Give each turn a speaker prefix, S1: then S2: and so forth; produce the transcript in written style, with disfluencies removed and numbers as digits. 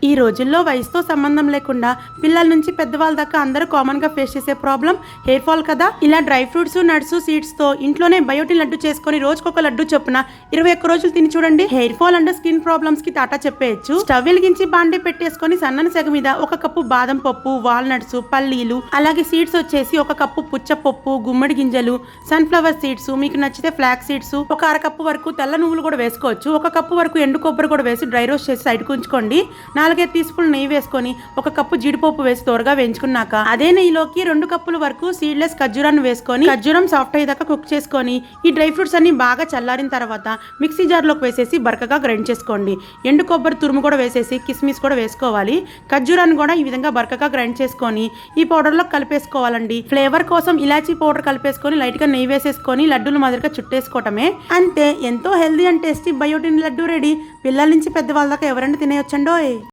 S1: ఈ రోజుల్లో వయసుతో సంబంధం లేకుండా పిల్లల నుంచి పెద్దవాళ్ళ దాకా అందరూ కామన్ గా ఫేస్ చేసే ప్రాబ్లం హెయిర్ ఫాల్ కదా. ఇలా డ్రై ఫ్రూట్స్, నట్స్, సీడ్స్ తో ఇంట్లోనే బయోటిన్ లడ్డు చేసుకుని రోజుకొక లడ్డు చొప్పున 21 రోజులు తిని చూడండి. Hair fall and skin problems కి టాటా చెప్పేయచ్చు. స్టవ్ వెలిగించి బాండి పెట్టేసుకొని సన్నని సెగ మీద 1 కప్పు బాదం పప్పు, వాల్నట్స్, పల్లీలు, అలాగే సీడ్స్ వచ్చేసి 1 కప్పు పుచ్చపప్పు, గుమ్మడి గింజలు, సన్ఫ్లవర్ సీడ్స్, మీకు నచ్చితే ఫ్లాక్ సీడ్స్, 1/2 కప్పు వరకు తెల్ల నువ్వులు కూడా వేసుకోవచ్చు. 1 కప్పు వరకు ఎండు కొబ్బరి కూడా వేసి డ్రై రోస్ట్ చేసి సైడ్ ఉంచుకోండి. 4 టీ స్పూన్ నెయ్యి వేసుకొని 1 కప్పు జీడిపప్పు వేసి త్వరగా వేయించుకున్నాక అదే నెయ్యిలోకి 2 కప్పుల వరకు సీడ్లెస్ ఖర్జూరాన్ని వేసుకొని ఖర్జూరం సాఫ్ట్ అయ్యేదాకా కుక్ చేసుకొని ఈ డ్రై ఫ్రూట్స్ అన్ని బాగా చల్లారిన తర్వాత మిక్సీ జార్లోకి వేసేసి బరకగా గ్రైండ్ చేసుకోండి. ఎండు కొబ్బరి తురుము కూడా వేసేసి కిస్మిస్ కూడా వేసుకోవాలి. ఖర్జూరాన్ని కూడా ఈ విధంగా బరకగా గ్రైండ్ చేసుకొని ఈ పౌడర్లో కలిపేసుకోవాలండి. ఫ్లేవర్ కోసం ఇలాచీ పౌడర్ కలిపేసుకొని లైట్ గా నెయ్యి వేసేసుకొని లడ్డూలు మాదిరిగా చుట్టేసుకోవటమే. అంతే, ఎంతో healthy and tasty biotin laddu ready. పిల్లల నుంచి పెద్దవాళ్ళ దాకా ఎవరైనా తినేయొచ్చండోయ్.